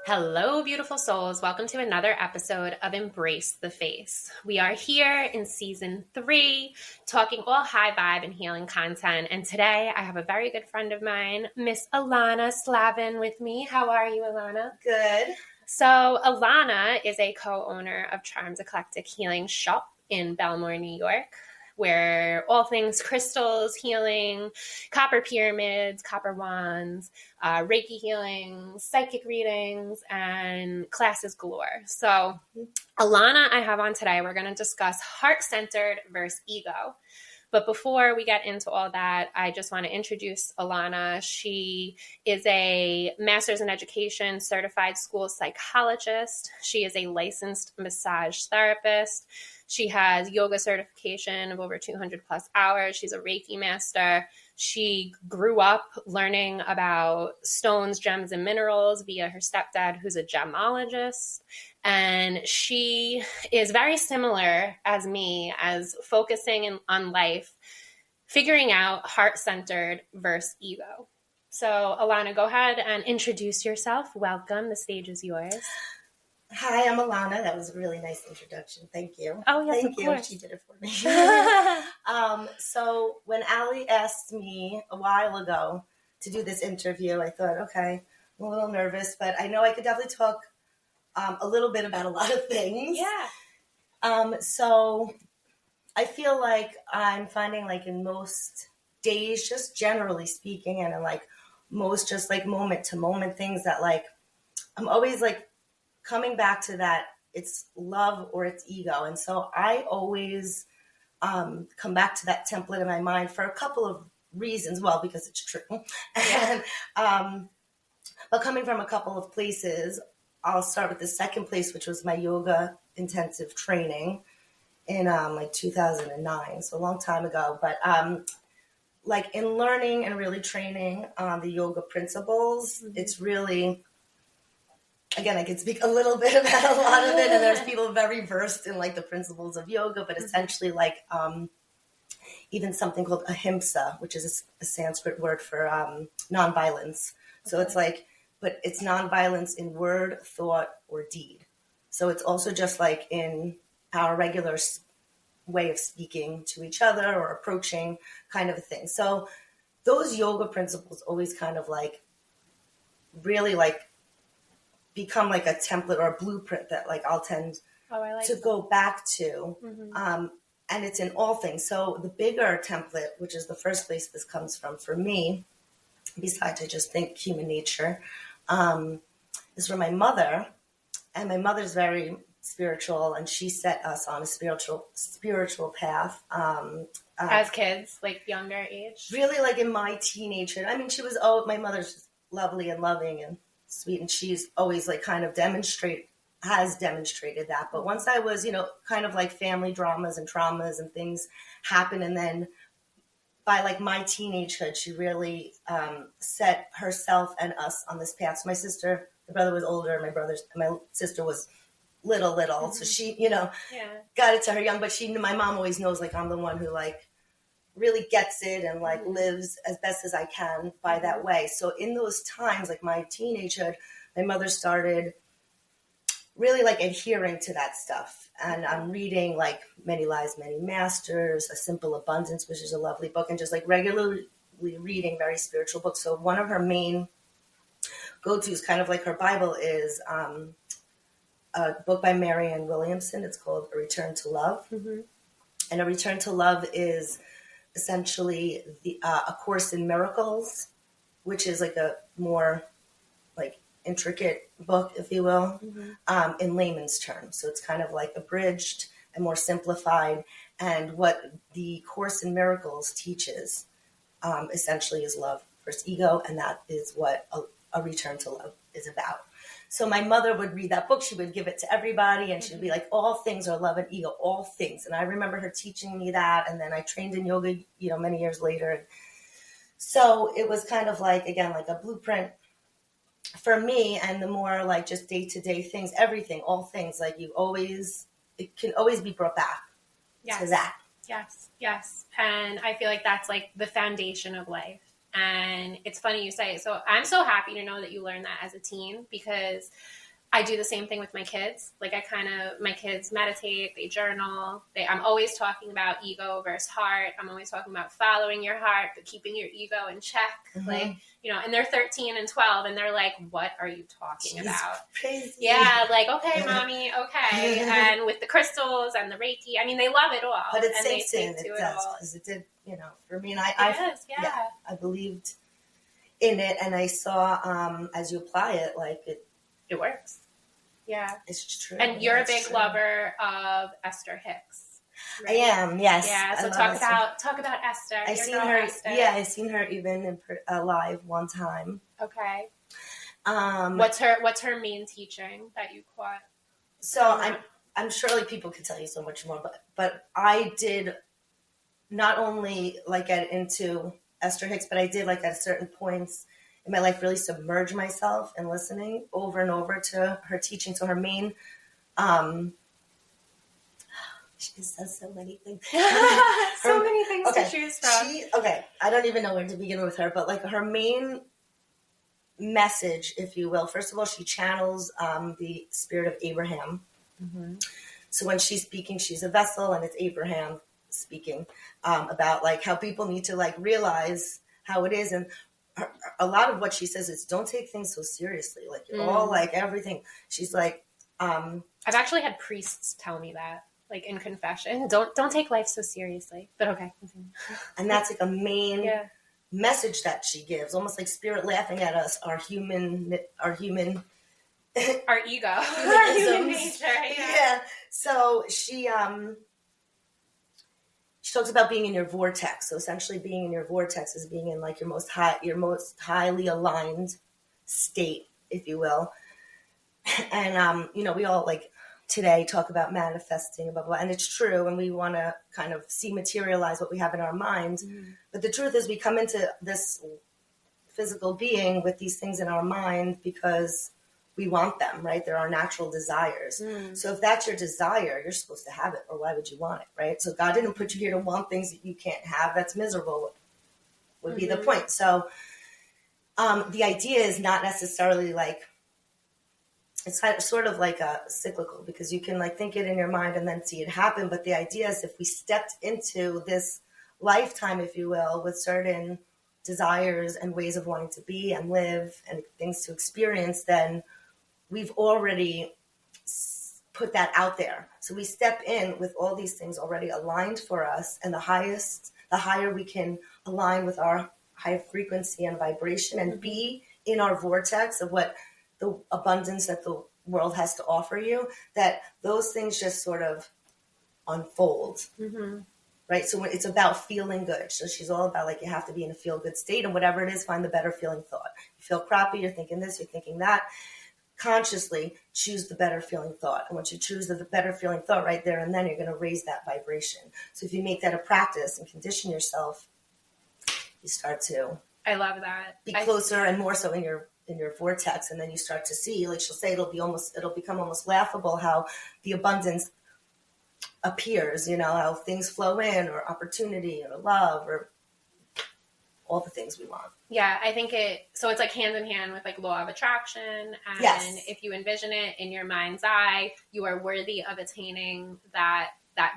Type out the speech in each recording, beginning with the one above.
Hello, beautiful souls. Welcome to another episode of Embrace the Face. We are here in season 3, talking all high vibe and healing content. And today I have a very good friend of mine, Miss Ilana Slavin, with me. How are you, Ilana? Good. So Ilana is a co-owner of Charms Eclectic Healing Shop in Belmore, New York, where all things crystals, healing, copper pyramids, copper wands, Reiki healing, psychic readings, and classes galore. So Ilana, I have on today, we're going to discuss heart-centered versus ego. But before we get into all that, I just want to introduce Ilana. She is a master's in education certified school psychologist. She is a licensed massage therapist. She has yoga certification of over 200 plus hours. She's a Reiki master. She grew up learning about stones, gems, and minerals via her stepdad, who's a gemologist. And she is very similar as me, as focusing on life, figuring out heart-centered versus ego. So, Ilana, go ahead and introduce yourself. Welcome. The stage is yours. Hi, I'm Ilana. That was a really nice introduction. Thank you. Oh, yes, Thank of you. course. She did it for me. So when Allie asked me a while ago to do this interview, I thought, okay, I'm a little nervous, but I know I could definitely talk a little bit about a lot of things. Yeah. So I feel like I'm finding like in most days, just generally speaking, and in like most just like moment to moment things that like, I'm always like coming back to that it's love or it's ego. And so I always come back to that template in my mind for a couple of reasons. Well, because it's true. And, but coming from a couple of places, I'll start with the second place, which was my yoga intensive training in like 2009. So a long time ago. But like in learning and really training the yoga principles, it's really, again, I can speak a little bit about a lot of it, and there's people very versed in like the principles of yoga, but essentially like even something called ahimsa, which is a Sanskrit word for nonviolence. So it's like, but it's nonviolence in word, thought, or deed. So it's also just like in our regular way of speaking to each other or approaching kind of a thing. So those yoga principles always kind of like really like become like a template or a blueprint that like I'll tend to go back to. And it's in all things. So the bigger template, which is the first place this comes from for me, besides I just think human nature, is from my mother. And my mother's very spiritual, and she set us on a spiritual path. As kids, like younger age? Really like in my teenagehood. I mean, my mother's just lovely and loving and sweet, and she's always like kind of has demonstrated that. But once I was, kind of like family dramas and traumas and things happen, and then by like my teenagehood, she really set herself and us on this path. So my brother was older, my sister was little, so she, got it to her young, but my mom always knows like I'm the one who like really gets it and like lives as best as I can by that way. So in those times, like my teenagehood, my mother started really like adhering to that stuff. And I'm reading like Many Lives, Many Masters, A Simple Abundance, which is a lovely book, and just like regularly reading very spiritual books. So one of her main go-tos, kind of like her Bible, is a book by Marianne Williamson. It's called A Return to Love. And A Return to Love is essentially a Course in Miracles, which is like a more like intricate book, if you will, in layman's terms. So it's kind of like abridged and more simplified. And what the Course in Miracles teaches essentially is love versus ego, and that is what a Return to Love is about. So my mother would read that book. She would give it to everybody, and she'd be like, all things are love and ego, all things. And I remember her teaching me that. And then I trained in yoga, many years later. So it was kind of like, again, like a blueprint for me. And the more like just day-to-day things, everything, all things, like it can always be brought back to that. Yes. And I feel like that's like the foundation of life. And it's funny you say it. So I'm so happy to know that you learned that as a teen, because I do the same thing with my kids. Like my kids meditate, they journal. I'm always talking about ego versus heart. I'm always talking about following your heart, but keeping your ego in check. Mm-hmm. Like, and they're 13 and 12 and they're like, what are you talking about? Crazy. Yeah. Like, okay, mommy. Okay. And with the crystals and the Reiki, I mean, they love it all. But it and sinks in. It does. Because it did, for me. And I believed in it, and I saw, as you apply it, like it works. Yeah. It's true. And you're a big lover of Esther Hicks. Right? I am, yes. Yeah, so talk about Esther. I've seen her. Esther. Yeah, I've seen her even in live one time. Okay. What's her main teaching that you caught? So I'm sure like people could tell you so much more, but I did not only like get into Esther Hicks, but I did like at certain points in my life really submerge myself in listening over and over to her teaching. So her main, she says so many things. Many things to choose from. I don't even know where to begin with her, but like her main message, if you will, first of all, she channels the spirit of Abraham. Mm-hmm. So when she's speaking, she's a vessel, and it's Abraham speaking about like how people need to like realize how it is. And a lot of what she says is don't take things so seriously. Like you're all like everything. She's like, I've actually had priests tell me that, like in confession, don't take life so seriously, but okay. And that's like a main message that she gives, almost like spirit laughing at us, our human, our ego, our human nature. Yeah. So she talks about being in your vortex. So essentially being in your vortex is being in like your most highly aligned state, if you will. And, we all like today talk about manifesting, blah, blah, blah, and it's true. And we want to kind of materialize what we have in our mind. Mm-hmm. But the truth is we come into this physical being with these things in our mind because we want them, right? They're our natural desires. Mm. So if that's your desire, you're supposed to have it, or why would you want it, right? So God didn't put you here to want things that you can't have. That's miserable, would be the point. So the idea is not necessarily like, it's sort of like a cyclical, because you can like think it in your mind and then see it happen. But the idea is if we stepped into this lifetime, if you will, with certain desires and ways of wanting to be and live and things to experience, then we've already put that out there. So we step in with all these things already aligned for us. And the higher we can align with our high frequency and vibration and be in our vortex of what the abundance that the world has to offer you, that those things just sort of unfold. Mm-hmm. Right. So it's about feeling good. So she's all about like, you have to be in a feel good state, and whatever it is, find the better feeling thought. You feel crappy, you're thinking this, you're thinking that. Consciously choose the better feeling thought. And once you choose the better feeling thought right there and then, you're going to raise that vibration. So if you make that a practice and condition yourself, you start to be closer and more so in your vortex. And then you start to see, like she'll say, it'll become almost laughable how the abundance appears, how things flow in, or opportunity or love or all the things we want. Yeah, I think it's like hand in hand with like law of attraction. And if you envision it in your mind's eye, you are worthy of attaining that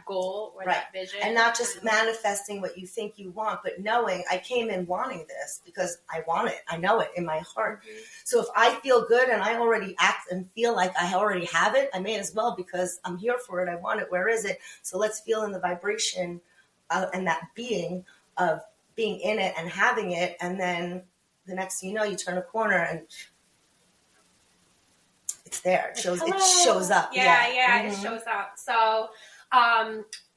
goal or that vision. And not just manifesting what you think you want, but knowing I came in wanting this because I want it. I know it in my heart. Mm-hmm. So if I feel good and I already act and feel like I already have it, I may as well, because I'm here for it. I want it. Where is it? So let's feel in the vibration and that being of being in it and having it. And then the next thing you know, you turn a corner and it's there. It shows up. Yeah, mm-hmm. It shows up. So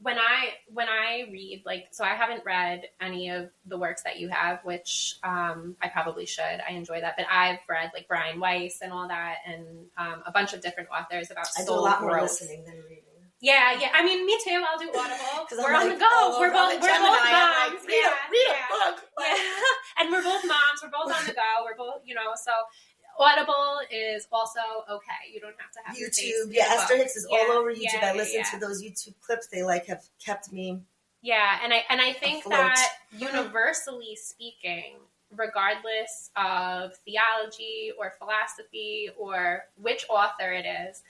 when I read, like, so I haven't read any of the works that you have, which I probably should. I enjoy that. But I've read like Brian Weiss and all that, and a bunch of different authors about soul growth. I do a lot more listening than reading. Yeah. I mean, me too. I'll do Audible. We're on the go. We're both moms. Read a book. Yeah. And we're both moms. We're both on the go. We're both, so Audible is also okay. You don't have to have YouTube. Yeah, Esther Hicks is all over YouTube. I listen to those YouTube clips. They have kept me. Yeah, and I think afloat. that universally speaking, regardless of theology or philosophy or which author it is,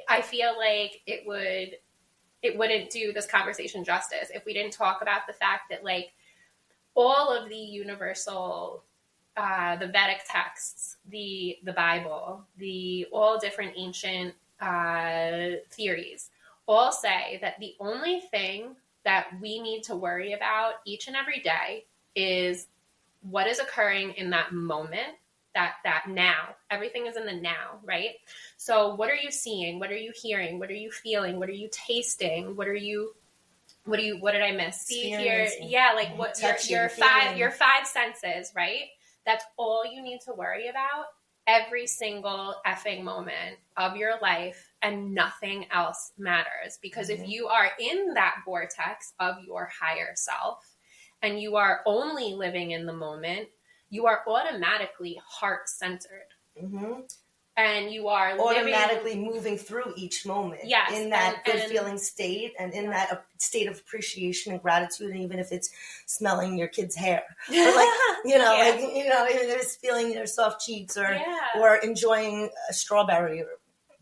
I feel like it wouldn't do this conversation justice if we didn't talk about the fact that like all of the universal, the Vedic texts, the Bible, all different ancient theories all say that the only thing that we need to worry about each and every day is what is occurring in that moment, that now. Everything is in the now, right? So what are you seeing? What are you hearing? What are you feeling? What are you tasting? What did I miss? See, hear, yeah, like what your five senses, right? That's all you need to worry about every single effing moment of your life, and nothing else matters. Because if you are in that vortex of your higher self and you are only living in the moment, you are automatically heart-centered. And you are automatically moving through each moment in that good feeling state, and in that state of appreciation and gratitude. And even if it's smelling your kid's hair, or like, even if it's feeling your soft cheeks, or enjoying a strawberry or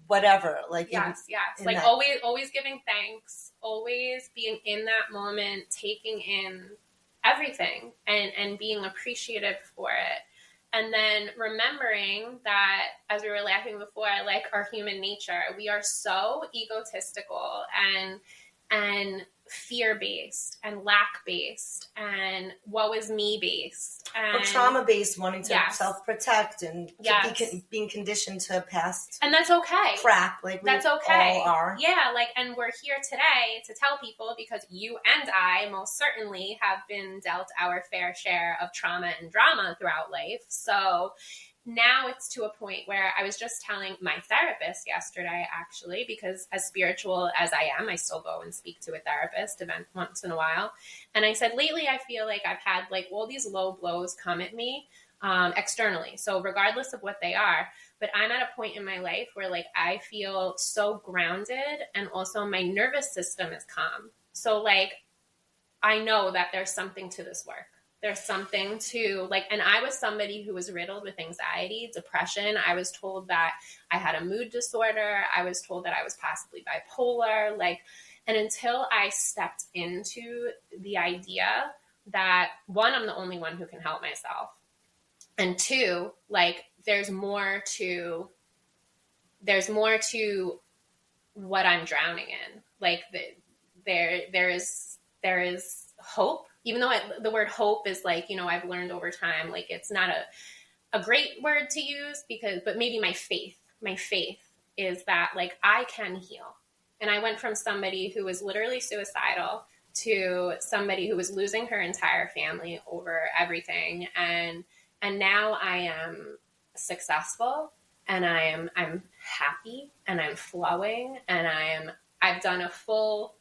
whatever. Like, like always giving thanks, always being in that moment, taking in everything and being appreciative for it. And then remembering that, as we were laughing before, like our human nature, we are so egotistical and fear-based and lack-based and woe is me-based. Or trauma-based, wanting to self-protect and being conditioned to past. And that's okay. Crap. Like that's okay. All are. Yeah, like, and we're here today to tell people, because you and I most certainly have been dealt our fair share of trauma and drama throughout life. So now it's to a point where I was just telling my therapist yesterday, actually, because as spiritual as I am, I still go and speak to a therapist once in a while. And I said, lately, I feel like I've had like all these low blows come at me externally. So regardless of what they are, but I'm at a point in my life where like I feel so grounded, and also my nervous system is calm. So like, I know that there's something to this work. There's something to like, and I was somebody who was riddled with anxiety, depression. I was told that I had a mood disorder. I was told that I was possibly bipolar. Like, and until I stepped into the idea that, one, I'm the only one who can help myself. And two, like, there's more to what I'm drowning in. Like there is hope. Even though the word hope is like, I've learned over time, like it's not a great word to use, but maybe my faith is that like I can heal. And I went from somebody who was literally suicidal to somebody who was losing her entire family over everything. And now I am successful, and I'm happy, and I'm flowing, and I've done a full,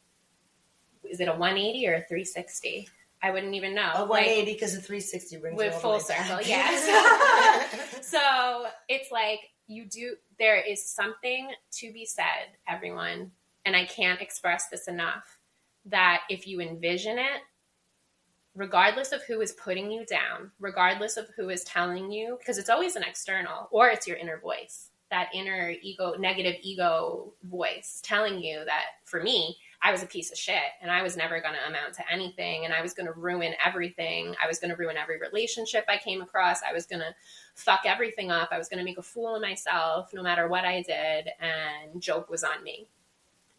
is it a 180 or a 360? I wouldn't even know. A 180, because a 360 brings you all full the way circle, back. yes. So it's like there is something to be said, everyone, and I can't express this enough, that if you envision it, regardless of who is putting you down, regardless of who is telling you, because it's always an external, or it's your inner voice, that inner ego, negative ego voice telling you that, for me, I was a piece of shit and I was never going to amount to anything, and I was going to ruin everything. I was going to ruin every relationship I came across. I was going to fuck everything up. I was going to make a fool of myself no matter what I did, and joke was on me.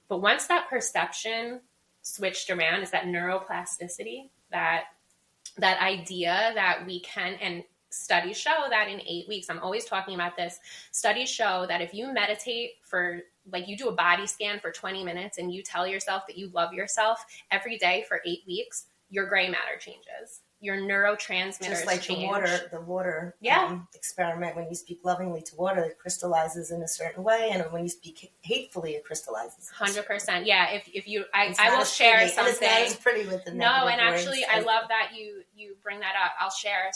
But once that perception switched around, is that neuroplasticity, that idea that we can, and studies show that in 8 weeks, I'm always talking about this, studies show that if you meditate for, like, you do a body scan for 20 minutes and you tell yourself that you love yourself every day for 8 weeks, your gray matter changes. Your neurotransmitters just like change. the water experiment. When you speak lovingly to water, it crystallizes in a certain way, and when you speak hatefully, it crystallizes. 100%. Yeah. If you, I will share something. And it's not as pretty with the negative and words. Actually, I love that you bring that up. I'll share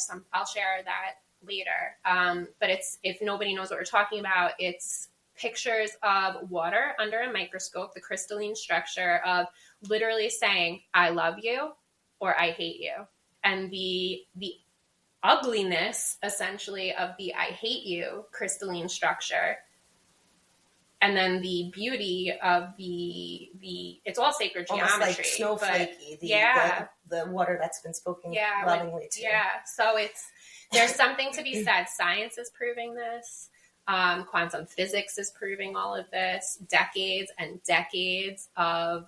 that later. But it's, if nobody knows what we're talking about, it's pictures of water under a microscope, the crystalline structure of literally saying, I love you or I hate you. And the ugliness, essentially, of the I hate you crystalline structure, and then the beauty of the it's all sacred geometry. Almost like snowflakey, the water that's been spoken lovingly to. Yeah, so there's something to be said. Science is proving this. Quantum physics is proving all of this. Decades and decades of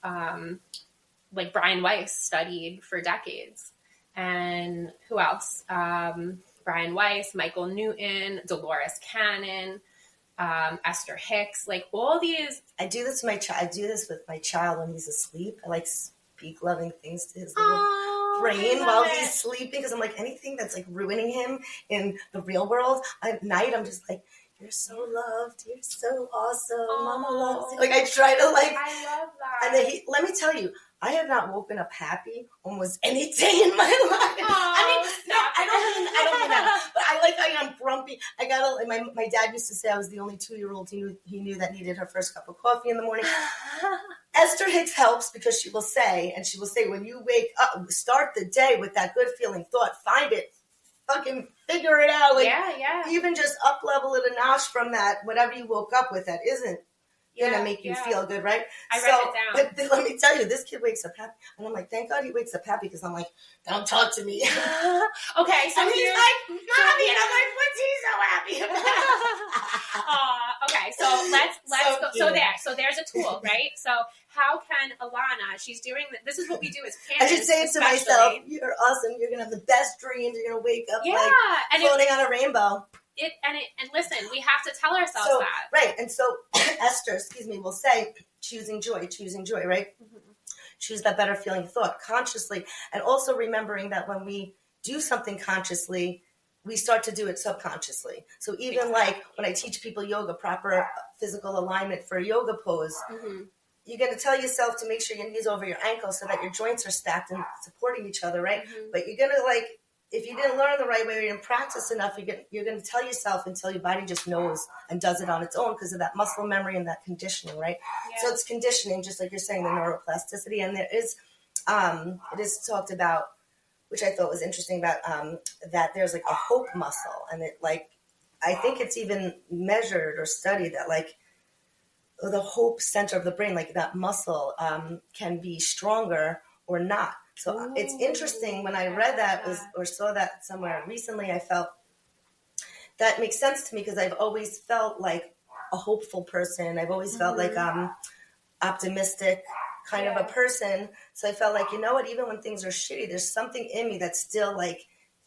like Brian Weiss studied for decades. And who else? Brian Weiss, Michael Newton, Dolores Cannon, Esther Hicks, like all these. I do this with my child when he's asleep. I like speak loving things to his little brain while he's sleeping, because I'm like, anything that's like ruining him in the real world at night, I'm just like, you're so loved, you're so awesome, Mama loves you. Like I try to like, I love that. And then let me tell you, I have not woken up happy almost any day in my life. I don't mean that. But I like how I'm grumpy. My dad used to say I was the only 2-year-old he knew that needed her first cup of coffee in the morning. Esther Hicks helps because she will say, when you wake up, start the day with that good feeling thought, find it, fucking figure it out. Like, even just up level it a notch from that, whatever you woke up with that isn't gonna make you feel good, right? I write it down. But let me tell you, this kid wakes up happy, and I'm like, thank God he wakes up happy, because I'm like, don't talk to me. Okay, so and he's like, Mommy, and I'm like, what's he so happy about? Okay, so let's go. So there's a tool, right? So how can Ilana? She's doing this is what we do as parents. I just say it to myself, you're awesome. You're gonna have the best dreams. You're gonna wake up like floating on a rainbow. And listen, we have to tell ourselves that. Right. And so Esther, will say, choosing joy, right? Mm-hmm. Choose that better feeling thought consciously. And also remembering that when we do something consciously, we start to do it subconsciously. So even like when I teach people yoga, proper physical alignment for a yoga pose, you're going to tell yourself to make sure your knees over your ankles so that your joints are stacked and supporting each other, right? Mm-hmm. But you're going to if you didn't learn the right way or you didn't practice enough, you're going to tell yourself until your body just knows and does it on its own because of that muscle memory and that conditioning, right? Yeah. So it's conditioning, just like you're saying, the neuroplasticity. And there is, it is talked about, which I thought was interesting about, that there's like a hope muscle. And it I think it's even measured or studied that the hope center of the brain, like that muscle can be stronger or not. So it's interesting when I read that or saw that somewhere recently, I felt that makes sense to me because I've always felt like a hopeful person. I've always felt like optimistic kind of a person. So I felt like, you know what, even when things are shitty, there's something in me that still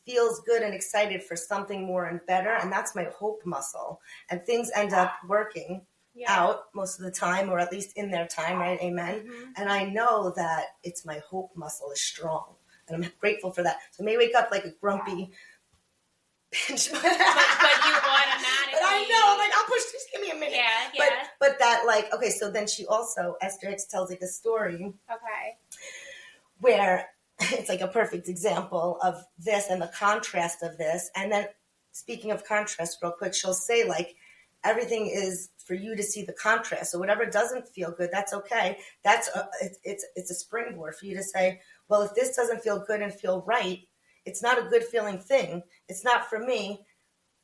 feels good and excited for something more and better. And that's my hope muscle. And things end up working out most of the time, or at least in their time, right? Amen. Mm-hmm. And I know that it's my hope muscle is strong, and I'm grateful for that. So I may wake up like a grumpy bitch, but you automatically. But I know, I'm like, I'll push. Just give me a minute. Yeah. But that okay. So then she also, Esther Hicks tells a story. Okay. Where it's a perfect example of this and the contrast of this. And then speaking of contrast, real quick, she'll say everything is for you to see the contrast. So whatever doesn't feel good, that's okay. It's a springboard for you to say, well, if this doesn't feel good and feel right, it's not a good feeling thing. It's not for me.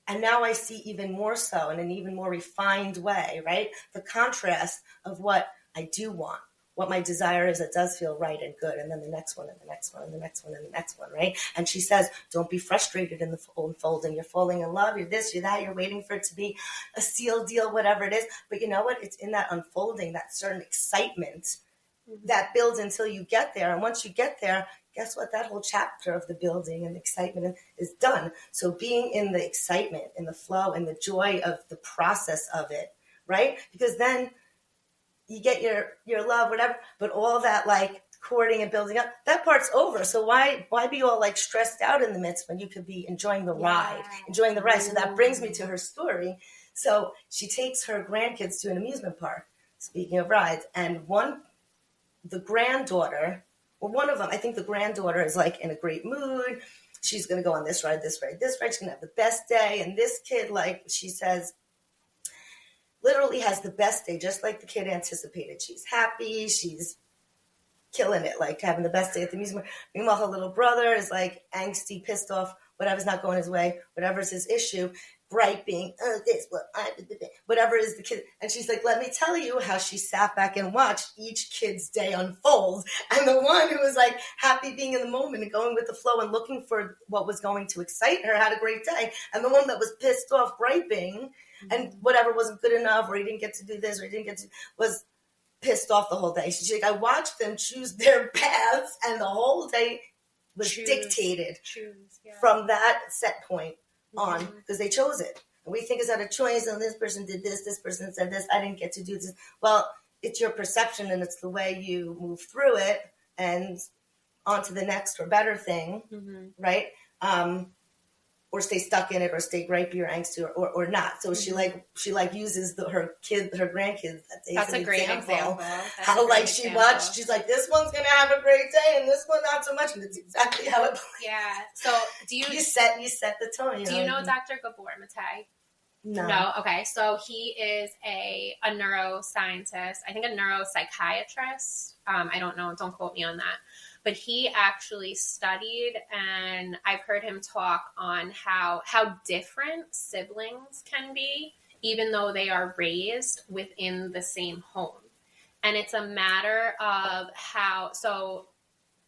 And now I see even more so in an even more refined way, right? The contrast of what I do want, what my desire is that does feel right and good. And then the next one and the next one and the next one and the next one, right? And she says, don't be frustrated in the unfolding. You're falling in love. You're this, you're that. You're waiting for it to be a seal deal, whatever it is. But you know what? It's in that unfolding, that certain excitement that builds until you get there. And once you get there, guess what? That whole chapter of the building and the excitement is done. So being in the excitement, in the flow, and the joy of the process of it, right? Because then you get your love, whatever, but all that courting and building up, that part's over. So why be all stressed out in the midst when you could be enjoying the ride? So that brings me to her story. So she takes her grandkids to an amusement park, speaking of rides, and the granddaughter, or one of them, I think the granddaughter is in a great mood. She's going to go on this ride, this ride, this ride. She's going to have the best day. And this kid, she says, literally has the best day, just like the kid anticipated. She's happy. She's killing it, like having the best day at the museum. Meanwhile, her little brother is like angsty, pissed off, whatever's not going his way, whatever's his issue, griping, this, what, whatever is the kid. And she's like, let me tell you how she sat back and watched each kid's day unfold. And the one who was like happy being in the moment and going with the flow and looking for what was going to excite her had a great day. And the one that was pissed off, griping, and whatever wasn't good enough, or he didn't get to do this, or he didn't get to, was pissed off the whole day. She's like, I watched them choose their paths, and the whole day was dictated from that set point on, because they chose it. And we think it's out of choice, and this person did this person said this, I didn't get to do this. Well, it's your perception, and it's the way you move through it and on to the next or better thing, right? Or stay stuck in it, or stay gripey or angsty, or not. So she uses her grandkids. That's a great example. How like she watched, she's like, this one's gonna have a great day, and this one not so much. And it's exactly how it plays. Yeah. So do you set the tone? Do you know Dr. Gabor Mate? No. Okay. So he is a neuroscientist. I think a neuropsychiatrist. I don't know. Don't quote me on that. But he actually studied, and I've heard him talk on how different siblings can be, even though they are raised within the same home. And it's a matter of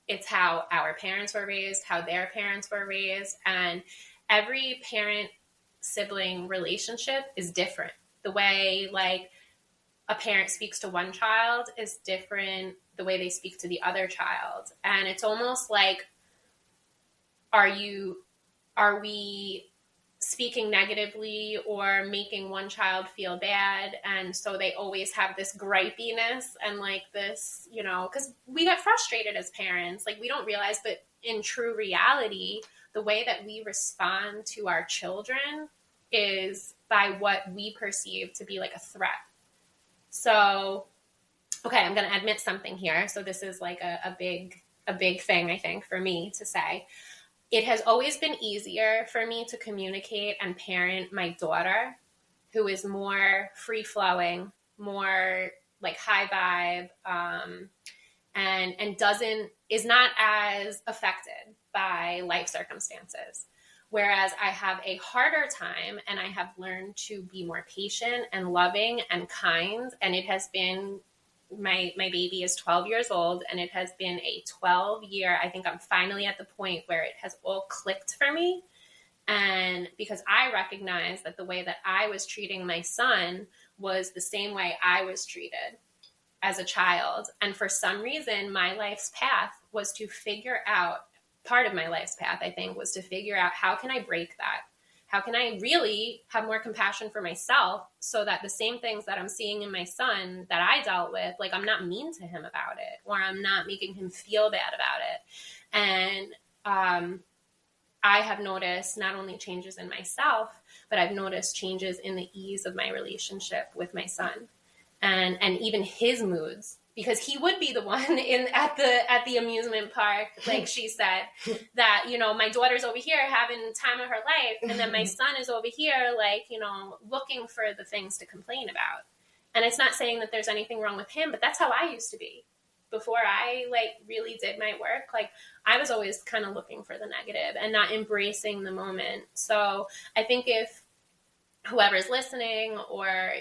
it's how our parents were raised, how their parents were raised, and every parent-sibling relationship is different. The way, like, a parent speaks to one child is different the way they speak to the other child. And it's almost like, are we speaking negatively or making one child feel bad? And so they always have this gripiness and like this, because we get frustrated as parents. Like, we don't realize, but in true reality, the way that we respond to our children is by what we perceive to be like a threat. So, okay, I'm going to admit something here. So this is like a big thing, I think, for me to say. It has always been easier for me to communicate and parent my daughter, who is more free-flowing, more like high vibe, and is not as affected by life circumstances. Whereas I have a harder time, and I have learned to be more patient and loving and kind. And it has been, my baby is 12 years old, and it has been a 12-year, I think I'm finally at the point where it has all clicked for me. And because I recognize that the way that I was treating my son was the same way I was treated as a child. And for some reason, my life's path was to figure out, part of my life's path, I think, was to figure out, how can I break that? How can I really have more compassion for myself so that the same things that I'm seeing in my son that I dealt with, like, I'm not mean to him about it, or I'm not making him feel bad about it. And I have noticed not only changes in myself, but I've noticed changes in the ease of my relationship with my son, and even his moods. Because he would be the one at the amusement park, like she said, that, my daughter's over here having the time of her life, and then my son is over here, like, looking for the things to complain about. And it's not saying that there's anything wrong with him, but that's how I used to be before I, like, really did my work. Like, I was always kind of looking for the negative and not embracing the moment. So I think if whoever's listening, or,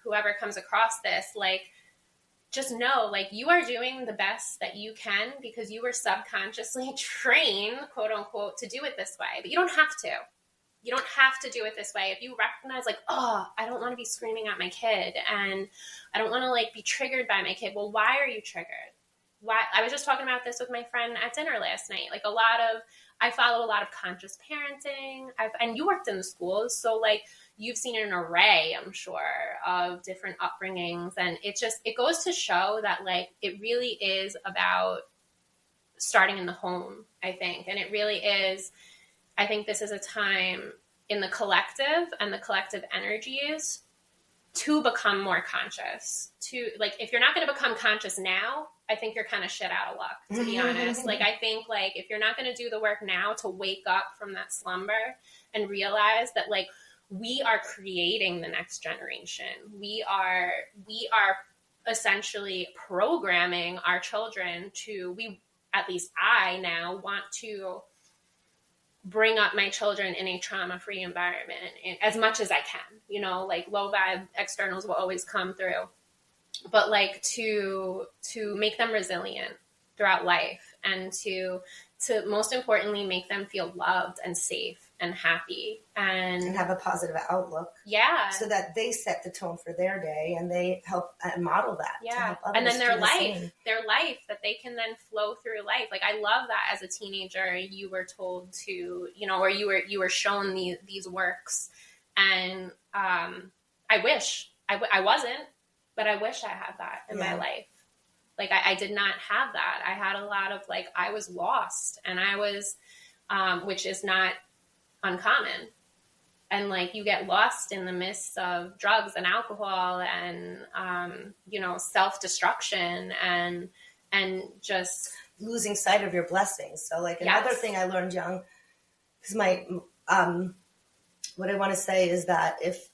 whoever comes across this, like, just know, like, you are doing the best that you can because you were subconsciously trained, quote unquote, to do it this way. But you don't have to. You don't have to do it this way. If you recognize, like, oh, I don't want to be screaming at my kid, and I don't want to, like, be triggered by my kid. Well, why are you triggered? Why? I was just talking about this with my friend at dinner last night. Like, I follow a lot of conscious parenting. And you worked in the schools, so, like, you've seen an array, I'm sure, of different upbringings. And it goes to show that, like, it really is about starting in the home, I think. And it really is, I think this is a time in the collective and the collective energies to become more conscious. Like, if you're not going to become conscious now, I think you're kind of shit out of luck, to be honest. Like, I think, like, if you're not going to do the work now to wake up from that slumber and realize that, like, we are creating the next generation. We are essentially programming our children to, at least I now want to bring up my children in a trauma-free environment as much as I can, like low vibe externals will always come through, but like to make them resilient throughout life, and to most importantly make them feel loved and safe and happy and have a positive outlook. Yeah. So that they set the tone for their day and they help model that. Yeah. And then their life that they can then flow through life. Like, I love that as a teenager, you were told to, or you were shown these works. And I wish I wasn't, but I wish I had that in my life. Like, I did not have that. I had a lot of, like, I was lost, and I was, which is not uncommon. And like, you get lost in the midst of drugs and alcohol and, self-destruction and just losing sight of your blessings. So like another thing I learned young, because what I want to say is that if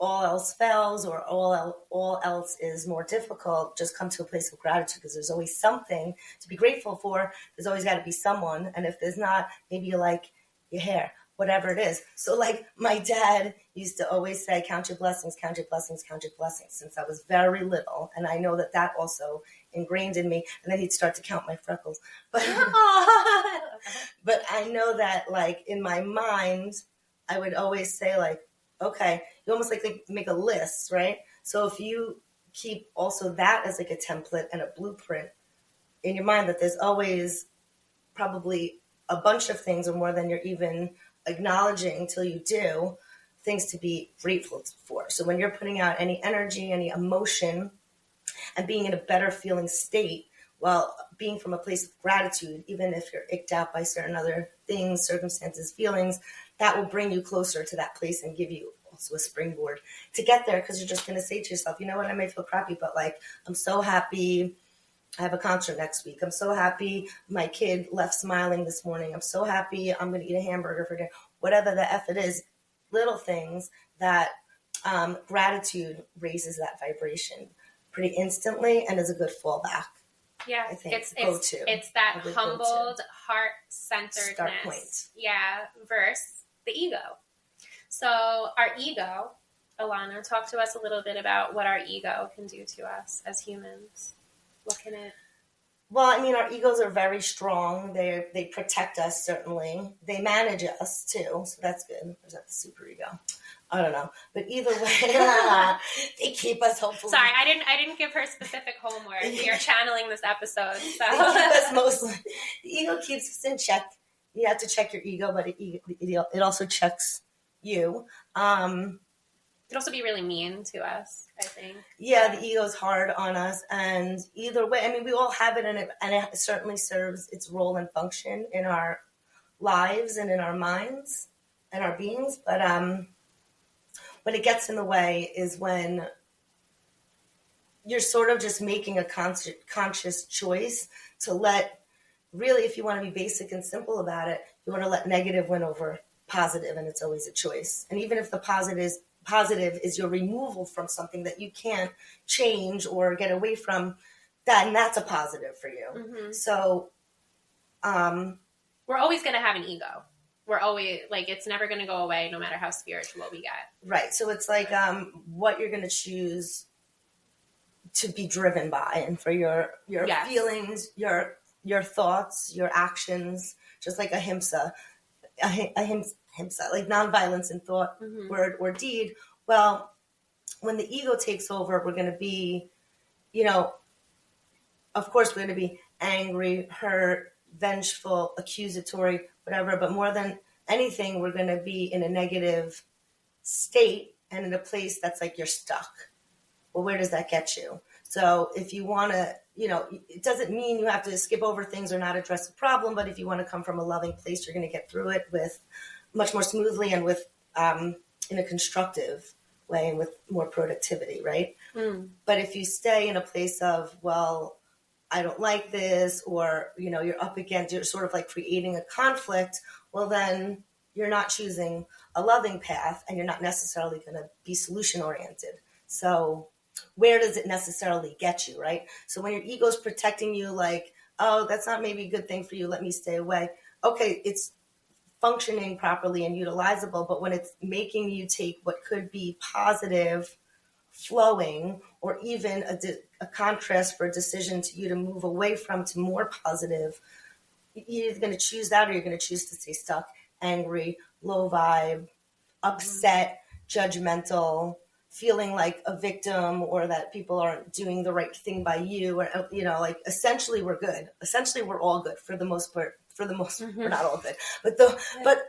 all else fails or all else is more difficult, just come to a place of gratitude, because there's always something to be grateful for. There's always got to be someone. And if there's not, maybe you like your hair, whatever it is. So like my dad used to always say, count your blessings, count your blessings, count your blessings, since I was very little. And I know that also ingrained in me. And then he'd start to count my freckles. But, but I know that like in my mind, I would always say like, okay, you almost like make a list, right? So if you keep also that as like a template and a blueprint in your mind, that there's always probably a bunch of things or more than you're even acknowledging till you do, things to be grateful for. So when you're putting out any energy, any emotion, and being in a better feeling state, while being from a place of gratitude, even if you're icked out by certain other things, circumstances, feelings, that will bring you closer to that place and give you also a springboard to get there. Because you're just going to say to yourself, you know what, I may feel crappy, but like, I'm so happy I have a concert next week. I'm so happy my kid left smiling this morning. I'm so happy I'm going to eat a hamburger for dinner. Whatever the F it is, little things that gratitude raises that vibration pretty instantly and is a good fallback. Yeah, I think it's that humbled, heart-centeredness. Start point. Yeah, versus the ego. So our ego, Ilana, talk to us a little bit about what our ego can do to us as humans. What can it? Well, I mean, our egos are very strong. They protect us, certainly. They manage us, too. So that's good. Or is that the super ego? I don't know. But either way, they keep us hopefully. Sorry, I didn't give her specific homework. We are channeling this episode. So. They keep us mostly. The ego keeps us in check. You have to check your ego, but it also checks you. It could also be really mean to us, I think. Yeah, the ego's hard on us. And either way, I mean, we all have it, and it certainly serves its role and function in our lives and in our minds and our beings. But when it gets in the way is when you're sort of just making a conscious choice to let, really, if you want to be basic and simple about it, you want to let negative win over positive, and it's always a choice. And even if the positive is your removal from something that you can't change or get away from, then that's a positive for you. Mm-hmm. So we're always going to have an ego. We're always like, it's never going to go away no matter how spiritual we get. Right. So it's like what you're going to choose to be driven by, and for your yes. feelings, your thoughts, your actions, just like ahimsa, like nonviolence in thought, mm-hmm. word, or deed. Well, when the ego takes over, we're going to be, of course, we're going to be angry, hurt, vengeful, accusatory, whatever. But more than anything, we're going to be in a negative state and in a place that's like you're stuck. Well, where does that get you? So if you want to, it doesn't mean you have to skip over things or not address the problem. But if you want to come from a loving place, you're going to get through it with much more smoothly and with in a constructive way and with more productivity, right? Mm. But if you stay in a place of, well, I don't like this, or, you're up against, you're sort of like creating a conflict, well, then you're not choosing a loving path and you're not necessarily going to be solution oriented. So where does it necessarily get you, right? So when your ego's protecting you, like, oh, that's not maybe a good thing for you, let me stay away. Okay, it's functioning properly and utilizable, but when it's making you take what could be positive, flowing, or even a contrast for a decision to you to move away from to more positive, you're either going to choose that or you're going to choose to stay stuck, angry, low vibe, upset, judgmental, feeling like a victim or that people aren't doing the right thing by you, or, you know, like essentially we're good. Essentially we're all good for the most part. We're not all good, but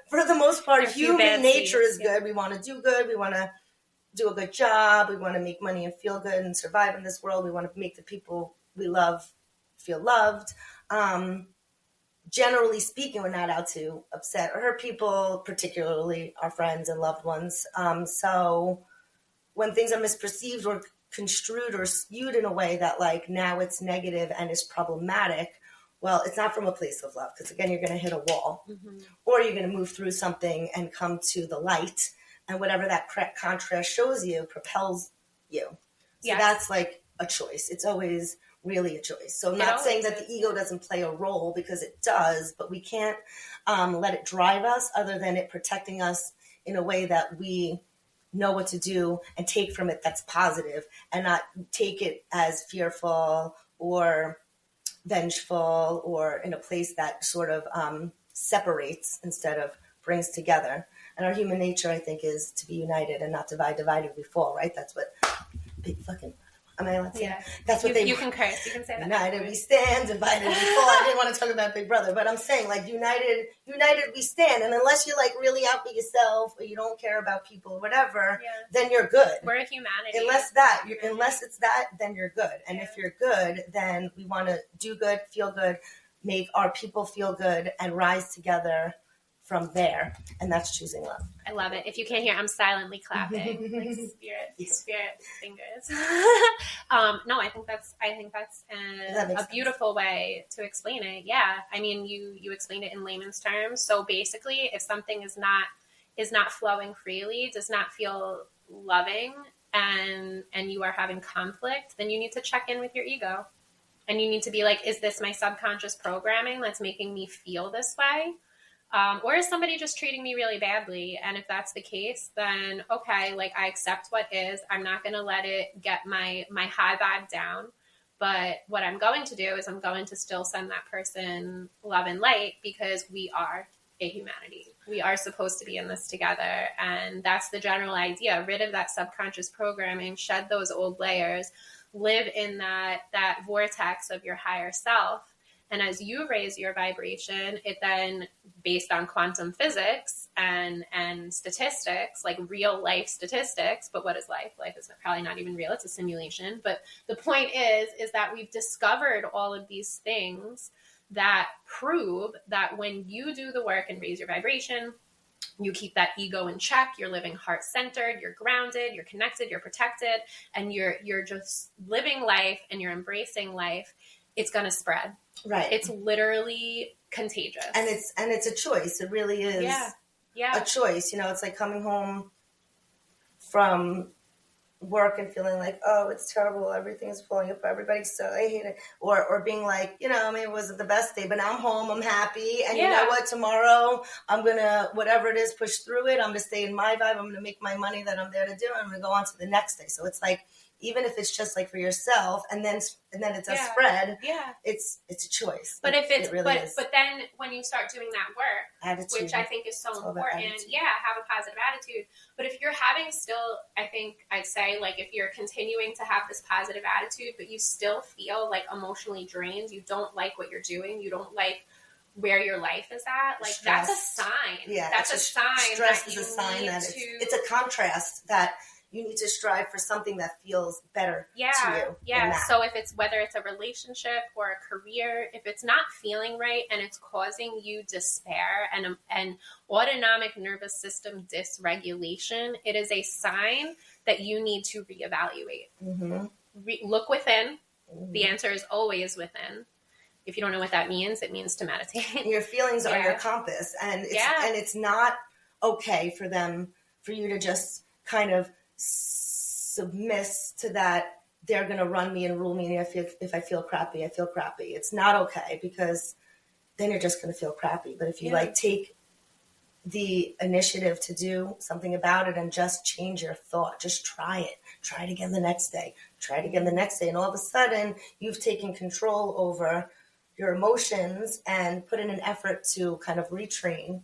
for the most part, human nature is good. We want to do good. We want to do a good job. We want to make money and feel good and survive in this world. We want to make the people we love feel loved. Generally speaking, we're not out to upset or hurt people, particularly our friends and loved ones. So when things are misperceived or construed or skewed in a way that like now it's negative and is problematic, well, it's not from a place of love, because again, you're going to hit a wall, or you're going to move through something and come to the light, and whatever that contrast shows you propels you. So that's like a choice. It's always really a choice. So I'm not saying that the ego doesn't play a role, because it does, but we can't let it drive us, other than it protecting us in a way that we know what to do and take from it that's positive, and not take it as fearful or vengeful or in a place that sort of separates instead of brings together. And our human nature, I think, is to be united and not divide. Divided we fall, right? That's what big fucking... Am I allowed to say that? That's what you can curse. You can say that. United we stand, divided we fall. I didn't want to talk about Big Brother, but I'm saying, like, united we stand. And unless you're like really out for yourself, or you don't care about people, or whatever, then you're good. We're a humanity. Unless it's that, then you're good. And if you're good, then we want to do good, feel good, make our people feel good, and rise together from there. And that's choosing love. I love it. If you can't hear, I'm silently clapping, like spirit fingers. No, I think that's a beautiful way to explain it. Yeah. I mean, you explained it in layman's terms. So basically, if something is not flowing freely, does not feel loving, and you are having conflict, then you need to check in with your ego. And you need to be like, is this my subconscious programming that's making me feel this way? Or is somebody just treating me really badly? And if that's the case, then okay, like I accept what is. I'm not going to let it get my high vibe down. But what I'm going to do is I'm going to still send that person love and light, because we are a humanity. We are supposed to be in this together. And that's the general idea. Rid of that subconscious programming, shed those old layers, live in that vortex of your higher self. And as you raise your vibration, it then, based on quantum physics and statistics, like real life statistics, but what is life? Life is probably not even real. It's a simulation. But the point is that we've discovered all of these things that prove that when you do the work and raise your vibration, you keep that ego in check, you're living heart-centered, you're grounded, you're connected, you're protected, and you're just living life and you're embracing life, it's going to spread. Right. It's literally contagious. And it's a choice. It really is a choice. You know, it's like coming home from work and feeling like, oh, it's terrible. Everything's falling apart. Everybody's so, I hate it. Or being like, you know, I mean, it wasn't the best day, but now I'm home. I'm happy. And you know what? Tomorrow I'm going to, whatever it is, push through it. I'm going to stay in my vibe. I'm going to make my money that I'm there to do. And I'm going to go on to the next day. So it's like, even if it's just like for yourself, and then it's a spread. Yeah, it's a choice. But if it's but then when you start doing that work, attitude, which I think is so important, have a positive attitude. But if you're having still, I think I'd say, like, if you're continuing to have this positive attitude, but you still feel like emotionally drained, you don't like what you're doing, you don't like where your life is at, like stress. That's a sign. Yeah, that's a sign. Stress is a sign that it's a contrast that you need to strive for something that feels better to you. Yeah. So whether it's a relationship or a career, if it's not feeling right and it's causing you despair and autonomic nervous system dysregulation, it is a sign that you need to reevaluate. Mm-hmm. Look within. Mm-hmm. The answer is always within. If you don't know what that means, it means to meditate. Your feelings are your compass, and it's not okay for you to just kind of submiss to that they're going to run me and rule me. And if I feel crappy, I feel crappy. It's not okay, because then you're just going to feel crappy. But if you like take the initiative to do something about it and just change your thought, just try it again the next day, try it again the next day. And all of a sudden you've taken control over your emotions and put in an effort to kind of retrain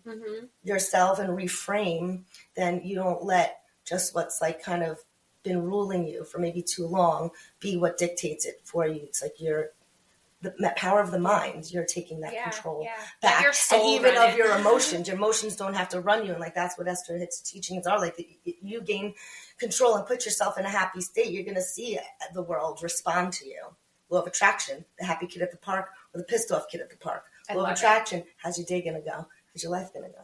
yourself and reframe. Then you don't let just what's like kind of been ruling you for maybe too long be what dictates it for you. It's like the power of the mind. You're taking that control back, and even of your emotions. Your emotions don't have to run you, and like that's what Esther Hicks' teachings are. Like you gain control and put yourself in a happy state, you're going to see the world respond to you. Law of attraction: the happy kid at the park or the pissed off kid at the park. Law of attraction: how's your day going to go? How's your life going to go?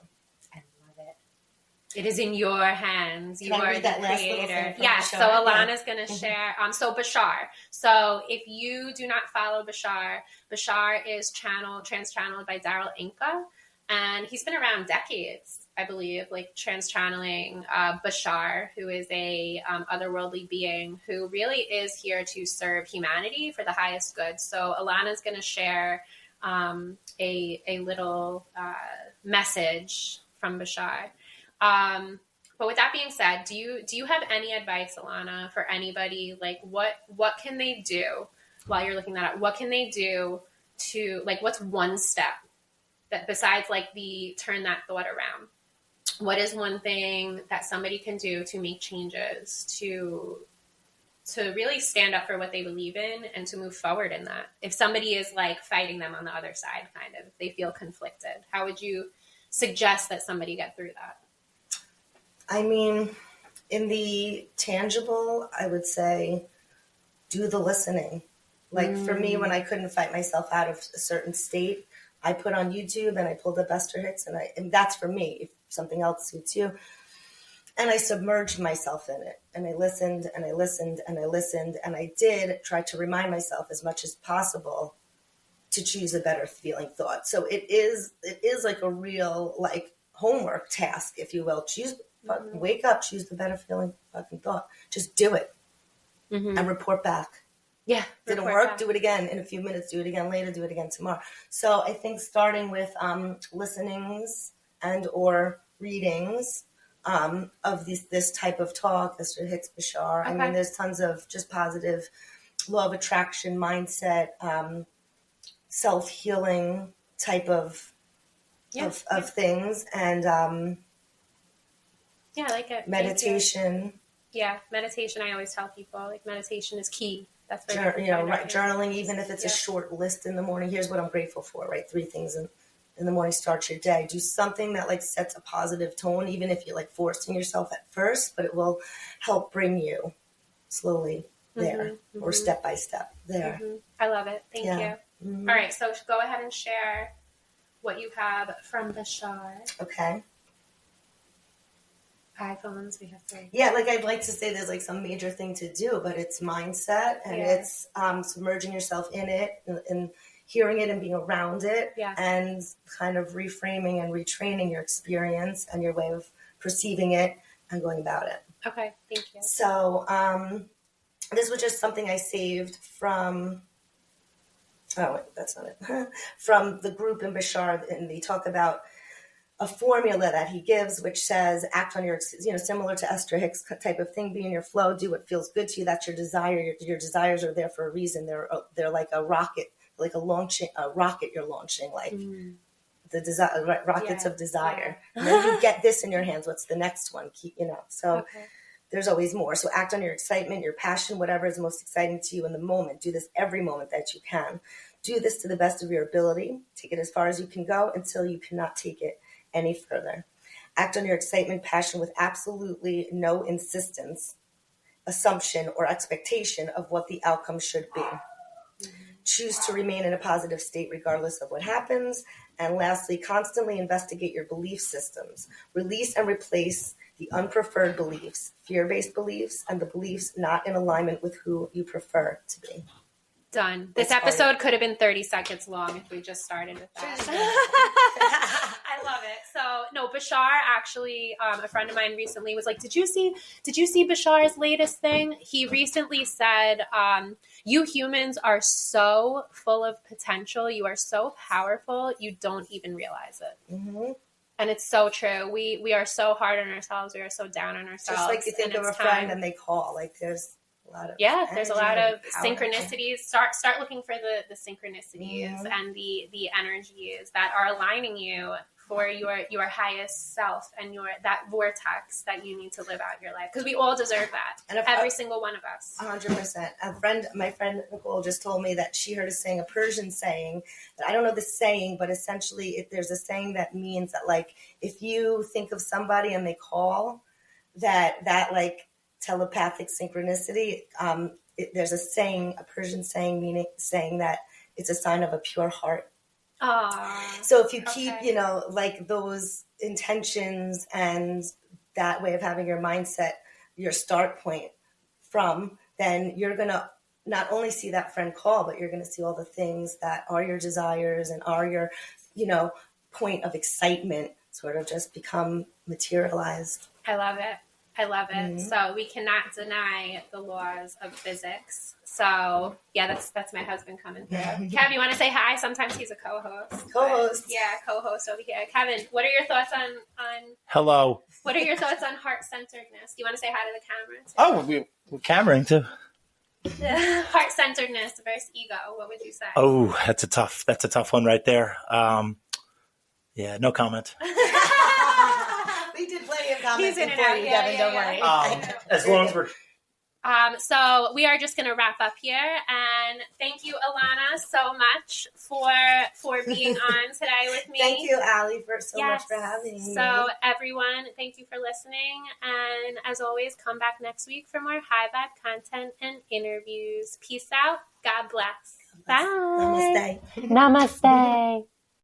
It is in your hands. You are the creator. Yes. So Bashar? Ilana's going to share. So Bashar. So if you do not follow Bashar, Bashar is trans-channeled by Daryl Inca. And he's been around decades, I believe, like trans-channeling Bashar, who is a otherworldly being who really is here to serve humanity for the highest good. So Ilana's going to share a little message from Bashar. But with that being said, do you have any advice, Ilana, for anybody? Like what can they do while you're looking that up? What can they do to, like, what's one step that besides like the turn that thought around? What is one thing that somebody can do to make changes, to really stand up for what they believe in and to move forward in that? If somebody is like fighting them on the other side, kind of, they feel conflicted, how would you suggest that somebody get through that? I mean, in the tangible, I would say do the listening. Like for me, when I couldn't fight myself out of a certain state, I put on YouTube and I pulled up Esther Hicks, and that's for me. If something else suits you, and I submerged myself in it, and I listened and I listened and I listened, and I did try to remind myself as much as possible to choose a better feeling thought. So it is like a real like homework task, if you will. Wake up, choose the better feeling fucking thought. Just do it and report back. Yeah. Didn't work, back. Do it again in a few minutes, do it again later, do it again tomorrow. So I think starting with listenings and or readings of this type of talk, Esther Hicks, Bashar. Okay. I mean, there's tons of just positive law of attraction, mindset, self-healing type of things. And yeah, I like it. Meditation. Yeah, meditation. I always tell people, like, meditation is key. That's very journaling, even if it's a short list in the morning. Here's what I'm grateful for, right? 3 things in the morning, start your day. Do something that like sets a positive tone, even if you're like forcing yourself at first, but it will help bring you slowly there or step by step there. I love it. Thank you. All right, so go ahead and share what you have from Bashar. Okay. iPhones, we have to. Yeah, like I'd like to say there's like some major thing to do, but it's mindset and it's submerging yourself in it and hearing it and being around it and kind of reframing and retraining your experience and your way of perceiving it and going about it. Okay, thank you. So this was just something I saved from, that's not it, from the group in Bashar, and they talk about a formula that he gives, which says, act on your, similar to Esther Hicks type of thing, be in your flow, do what feels good to you. That's your desire. Your desires are there for a reason. They're like a rocket, like a rocket you're launching, like the rockets of desire. Yeah. And then you get this in your hands. What's the next one? So there's always more. So act on your excitement, your passion, whatever is most exciting to you in the moment. Do this every moment that you can. Do this to the best of your ability. Take it as far as you can go until you cannot take it any further. Act on your excitement, passion with absolutely no insistence, assumption, or expectation of what the outcome should be. Choose to remain in a positive state regardless of what happens. And lastly, constantly investigate your belief systems. Release and replace the unpreferred beliefs, fear-based beliefs, and the beliefs not in alignment with who you prefer to be. Done. This episode could have been 30 seconds long if we just started with that. I love it. So, no, Bashar actually, a friend of mine recently was like, did you see Bashar's latest thing? He recently said, you humans are so full of potential. You are so powerful. You don't even realize it. Mm-hmm. And it's so true. We are so hard on ourselves. We are so down on ourselves. Just like you think of a friend and they call, like there's a lot of there's a lot of synchronicities. Start looking for the synchronicities and the energies that are aligning you for your highest self and that vortex that you need to live out your life, because we all deserve that, and every single one of us. 100%. My friend Nicole just told me that she heard a Persian saying, I don't know the saying, but essentially there's a saying that means that, like, if you think of somebody and they call, that like telepathic synchronicity, there's a Persian saying saying that it's a sign of a pure heart. So if you keep, like those intentions and that way of having your mindset, your start point from, then you're going to not only see that friend call, but you're going to see all the things that are your desires and are your, point of excitement sort of just become materialized. I love it. Mm-hmm. So we cannot deny the laws of physics. So yeah, that's my husband coming through. Kev, you want to say hi? Sometimes he's a co-host. Co-host over here. Kevin, what are your thoughts on Hello. What are your thoughts on heart-centeredness? Do you want to say hi to the camera too? Oh, we're cameraing too. Heart-centeredness versus ego. What would you say? Oh, that's a tough one right there. Yeah, no comment. We did plenty of comments before you, Kevin. Don't worry. As long as we're... So we are just going to wrap up here, and thank you, Ilana, so much for being on today with me. Thank you, Allie, so much for having me. So everyone, thank you for listening, and as always, come back next week for more high vibe content and interviews. Peace out. God bless. Bye. Namaste. Namaste.